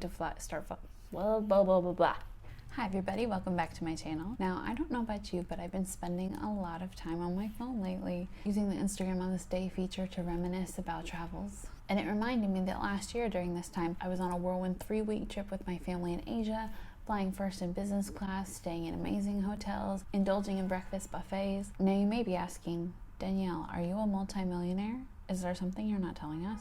to start blah blah blah blah blah. Hi everybody, welcome back to my channel. Now, I don't know about you, but I've been spending a lot of time on my phone lately, using the Instagram on this day feature to reminisce about travels. And it reminded me that last year during this time, I was on a whirlwind 3-week trip with my family in Asia, flying first in business class, staying in amazing hotels, indulging in breakfast buffets. Now you may be asking, Danielle, are you a multimillionaire? Is there something you're not telling us?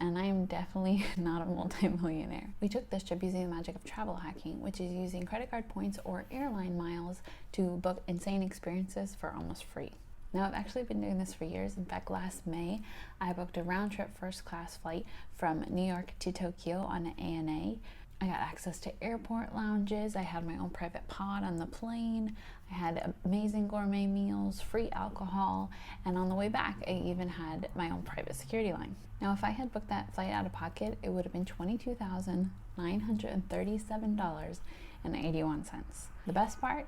And I am definitely not a multi-millionaire. We took this trip using the magic of travel hacking, which is using credit card points or airline miles to book insane experiences for almost free. Now, I've actually been doing this for years. In fact, last May, I booked a round-trip first-class flight from New York to Tokyo on an ANA. I got access to airport lounges, I had my own private pod on the plane, I had amazing gourmet meals, free alcohol, and on the way back I even had my own private security line. Now if I had booked that flight out of pocket, it would have been $22,937.81. The best part?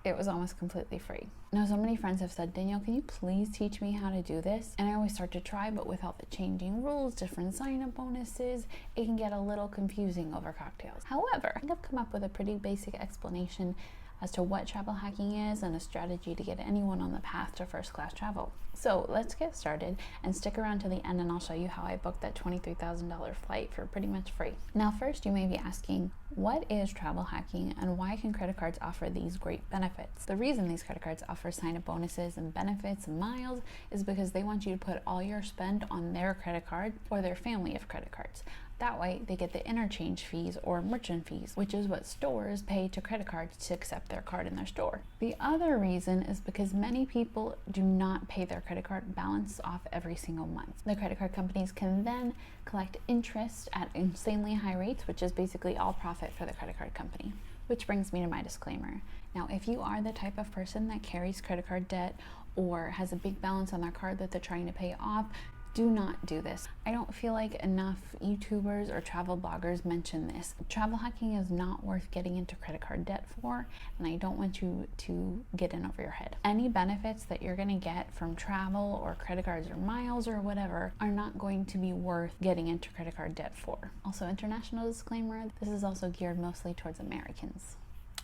It was almost completely free. Now, so many friends have said, Danielle, can you please teach me how to do this? And I always start to try, but with all the changing rules, different sign-up bonuses, it can get a little confusing over cocktails. However, I think I've come up with a pretty basic explanation as to what travel hacking is and a strategy to get anyone on the path to first-class travel. So let's get started and stick around to the end and I'll show you how I booked that $23,000 flight for pretty much free. Now first you may be asking, what is travel hacking and why can credit cards offer these great benefits? The reason these credit cards offer sign-up bonuses and benefits and miles is because they want you to put all your spend on their credit card or their family of credit cards. That way they get the interchange fees or merchant fees, which is what stores pay to credit cards to accept their card in their store. The other reason is because many people do not pay their credit card balance off every single month. The credit card companies can then collect interest at insanely high rates, which is basically all profit for the credit card company. Which brings me to my disclaimer. Now, if you are the type of person that carries credit card debt or has a big balance on their card that they're trying to pay off, do not do this. I don't feel like enough YouTubers or travel bloggers mention this. Travel hacking is not worth getting into credit card debt for, and I don't want you to get in over your head. Any benefits that you're gonna get from travel or credit cards or miles or whatever are not going to be worth getting into credit card debt for. Also, international disclaimer, this is also geared mostly towards Americans.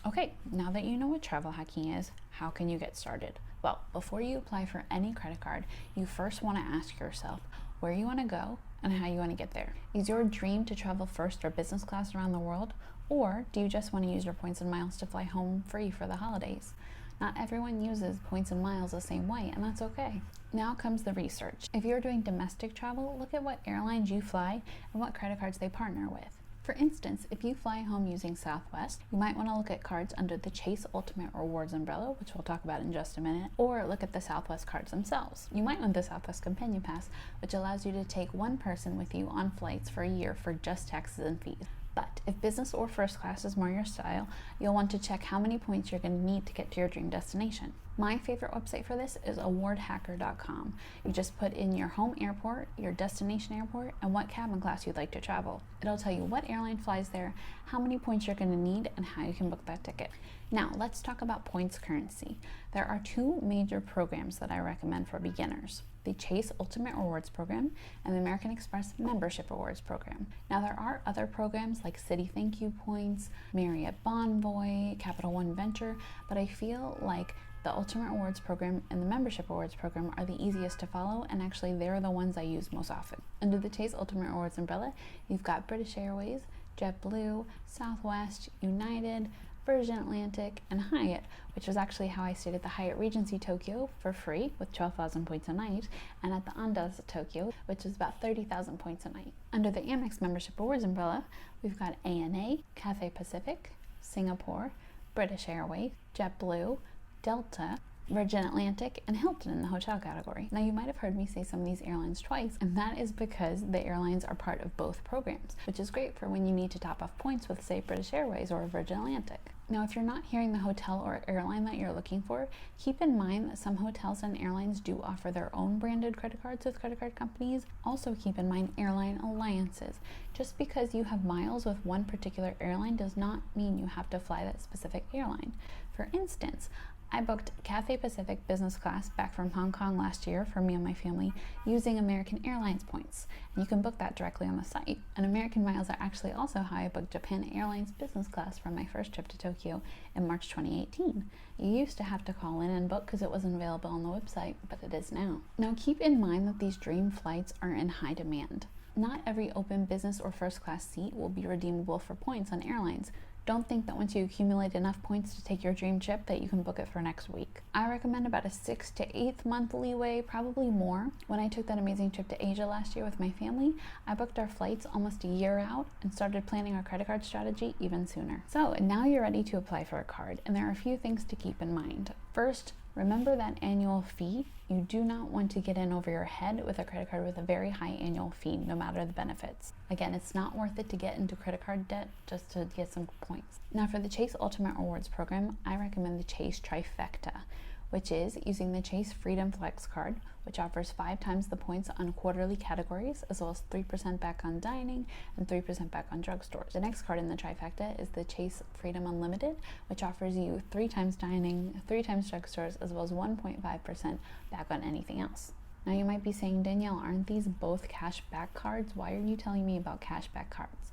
Okay, now that you know what travel hacking is, how can you get started? Well, before you apply for any credit card, you first want to ask yourself where you want to go and how you want to get there. Is your dream to travel first or business class around the world? Or do you just want to use your points and miles to fly home free for the holidays? Not everyone uses points and miles the same way, and that's okay. Now comes the research. If you're doing domestic travel, look at what airlines you fly and what credit cards they partner with. For instance, if you fly home using Southwest, you might want to look at cards under the Chase Ultimate Rewards umbrella, which we'll talk about in just a minute, or look at the Southwest cards themselves. You might want the Southwest Companion Pass, which allows you to take one person with you on flights for a year for just taxes and fees. But if business or first class is more your style, you'll want to check how many points you're going to need to get to your dream destination. My favorite website for this is awardhacker.com. You just put in your home airport, your destination airport, and what cabin class you'd like to travel. It'll tell you what airline flies there, how many points you're going to need, and how you can book that ticket. Now, let's talk about points currency. There are 2 major programs that I recommend for beginners: the Chase Ultimate Rewards Program and the American Express Membership Rewards Program. Now, there are other programs like Citi Thank You Points, Marriott Bonvoy, Capital One Venture, but I feel like the Ultimate Rewards Program and the Membership Rewards Program are the easiest to follow, and actually they're the ones I use most often. Under the Chase Ultimate Rewards umbrella, you've got British Airways, JetBlue, Southwest, United, Virgin Atlantic, and Hyatt, which was actually how I stayed at the Hyatt Regency Tokyo for free with 12,000 points a night, and at the Andaz Tokyo, which is about 30,000 points a night. Under the Amex Membership Rewards umbrella, we've got ANA, Cathay Pacific, Singapore, British Airways, JetBlue, Delta, Virgin Atlantic, and Hilton in the hotel category. Now, you might have heard me say some of these airlines twice, and that is because the airlines are part of both programs, which is great for when you need to top off points with, say, British Airways or Virgin Atlantic. Now, if you're not hearing the hotel or airline that you're looking for, keep in mind that some hotels and airlines do offer their own branded credit cards with credit card companies. Also keep in mind airline alliances. Just because you have miles with one particular airline does not mean you have to fly that specific airline. For instance, I booked Cathay Pacific business class back from Hong Kong last year for me and my family using American Airlines points. And you can book that directly on the site. And American miles are actually also how I booked Japan Airlines business class for my first trip to Tokyo in March 2018. You used to have to call in and book because it wasn't available on the website, but it is now. Now keep in mind that these dream flights are in high demand. Not every open business or first class seat will be redeemable for points on airlines. Don't think that once you accumulate enough points to take your dream trip that you can book it for next week. I recommend about a 6 to 8 month leeway, probably more. When I took that amazing trip to Asia last year with my family, I booked our flights almost a year out and started planning our credit card strategy even sooner. So now you're ready to apply for a card, and there are a few things to keep in mind. First, remember that annual fee. You do not want to get in over your head with a credit card with a very high annual fee, no matter the benefits. Again, it's not worth it to get into credit card debt just to get some points. Now for the Chase Ultimate Rewards program, I recommend the Chase Trifecta, which is using the Chase Freedom Flex card, which offers 5 times the points on quarterly categories, as well as 3% back on dining and 3% back on drugstores. The next card in the trifecta is the Chase Freedom Unlimited, which offers you 3 times dining, 3 times drugstores, as well as 1.5% back on anything else. Now you might be saying, Danielle, aren't these both cash back cards? Why are you telling me about cash back cards?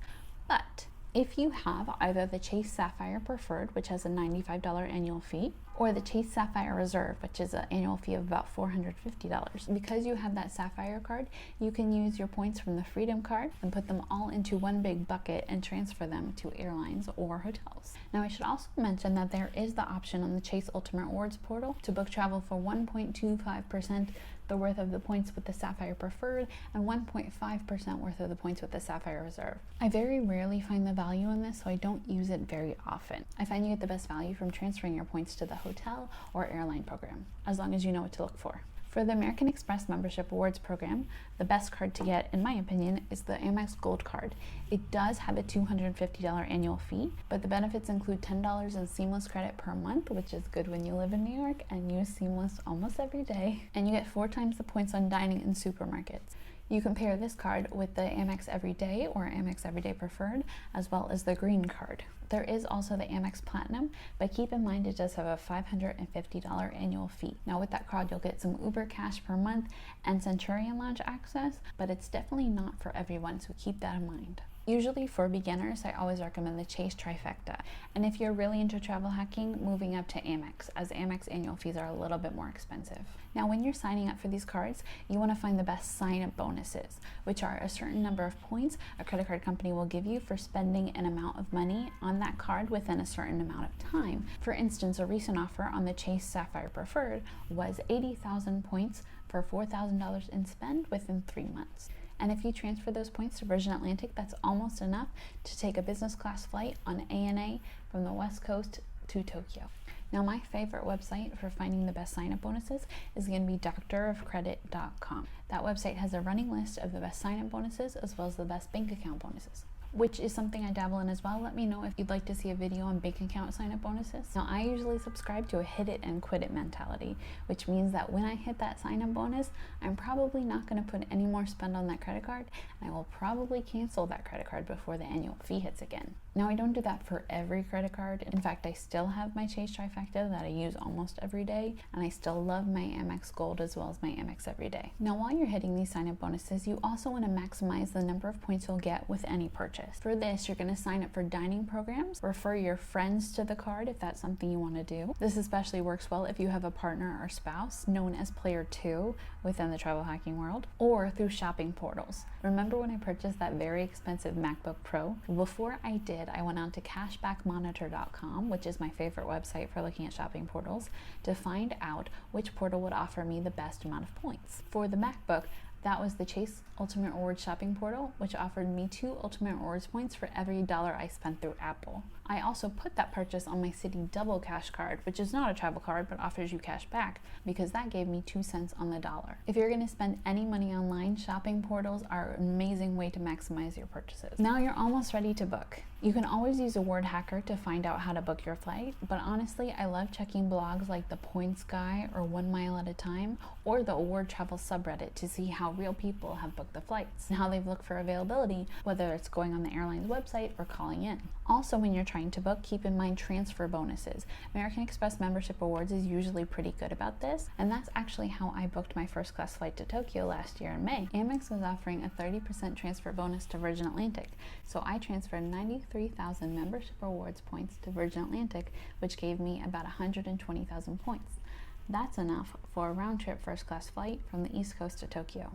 But if you have either the Chase Sapphire Preferred, which has a $95 annual fee, or the Chase Sapphire Reserve, which is an annual fee of about $450. Because you have that Sapphire card, you can use your points from the Freedom card and put them all into one big bucket and transfer them to airlines or hotels. Now I should also mention that there is the option on the Chase Ultimate Rewards portal to book travel for 1.25% the worth of the points with the Sapphire Preferred and 1.5% worth of the points with the Sapphire Reserve. I very rarely find the value in this, so I don't use it very often. I find you get the best value from transferring your points to the hotel or airline program, as long as you know what to look for. For the American Express Membership Rewards program, the best card to get, in my opinion, is the Amex Gold card. It does have a $250 annual fee, but the benefits include $10 in Seamless credit per month, which is good when you live in New York and use Seamless almost every day, and you get 4 times the points on dining in supermarkets. You can pair this card with the Amex Everyday or Amex Everyday Preferred, as well as the Green card. There is also the Amex Platinum, but keep in mind it does have a $550 annual fee. Now with that card, you'll get some Uber cash per month and Centurion Lounge access, but it's definitely not for everyone, so keep that in mind. Usually for beginners, I always recommend the Chase Trifecta. And if you're really into travel hacking, moving up to Amex, as Amex annual fees are a little bit more expensive. Now, when you're signing up for these cards, you want to find the best sign-up bonuses, which are a certain number of points a credit card company will give you for spending an amount of money on that card within a certain amount of time. For instance, a recent offer on the Chase Sapphire Preferred was 80,000 points for $4,000 in spend within 3 months. And if you transfer those points to Virgin Atlantic, that's almost enough to take a business class flight on ANA from the West Coast to Tokyo. Now, my favorite website for finding the best sign-up bonuses is going to be doctorofcredit.com. That website has a running list of the best sign-up bonuses as well as the best bank account bonuses, which is something I dabble in as well. Let me know if you'd like to see a video on bank account sign-up bonuses. Now, I usually subscribe to a hit it and quit it mentality, which means that when I hit that sign-up bonus, I'm probably not going to put any more spend on that credit card, and I will probably cancel that credit card before the annual fee hits again. Now, I don't do that for every credit card. In fact, I still have my Chase Trifecta that I use almost every day, and I still love my Amex Gold as well as my Amex Everyday. Now, while you're hitting these sign-up bonuses, you also want to maximize the number of points you'll get with any purchase. For this, you're going to sign up for dining programs, refer your friends to the card if that's something you want to do. This especially works well if you have a partner or spouse, known as Player 2 within the travel hacking world, or through shopping portals. Remember when I purchased that very expensive MacBook Pro? Before I did, I went on to cashbackmonitor.com, which is my favorite website for looking at shopping portals, to find out which portal would offer me the best amount of points. For the MacBook, that was the Chase Ultimate Rewards shopping portal, which offered me 2 Ultimate Rewards points for every dollar I spent through Apple. I also put that purchase on my Citi Double Cash card, which is not a travel card but offers you cash back, because that gave me 2 cents on the dollar. If you're going to spend any money online, shopping portals are an amazing way to maximize your purchases. Now you're almost ready to book. You can always use a word hacker to find out how to book your flight, but honestly, I love checking blogs like the Points Guy or 1 Mile at a Time or the Award Travel subreddit to see how real people have booked the flights and how they've looked for availability, whether it's going on the airline's website or calling in. Also, when you're trying to book, keep in mind transfer bonuses. American Express Membership Awards is usually pretty good about this, and that's actually how I booked my first class flight to Tokyo last year in May. Amex was offering a 30% transfer bonus to Virgin Atlantic, so I transferred 93,000 membership awards points to Virgin Atlantic, which gave me about 120,000 points. That's enough for a round-trip first-class flight from the East Coast to Tokyo.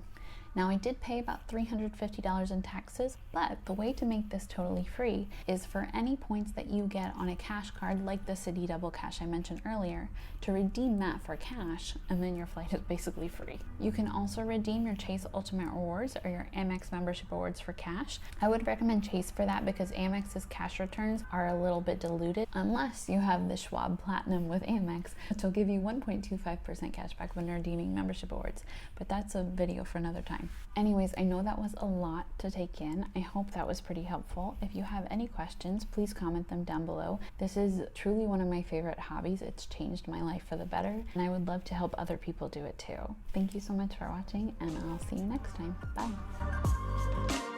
Now, I did pay about $350 in taxes, but the way to make this totally free is for any points that you get on a cash card like the Citi Double Cash I mentioned earlier, to redeem that for cash, and then your flight is basically free. You can also redeem your Chase Ultimate Rewards or your Amex Membership Awards for cash. I would recommend Chase for that because Amex's cash returns are a little bit diluted, unless you have the Schwab Platinum with Amex, which will give you 1.25% cash back when redeeming membership awards, but that's a video for another time. Anyways, I know that was a lot to take in. I hope that was pretty helpful. If you have any questions, please comment them down below. This is truly one of my favorite hobbies. It's changed my life for the better, and I would love to help other people do it too. Thank you so much for watching, and I'll see you next time. Bye.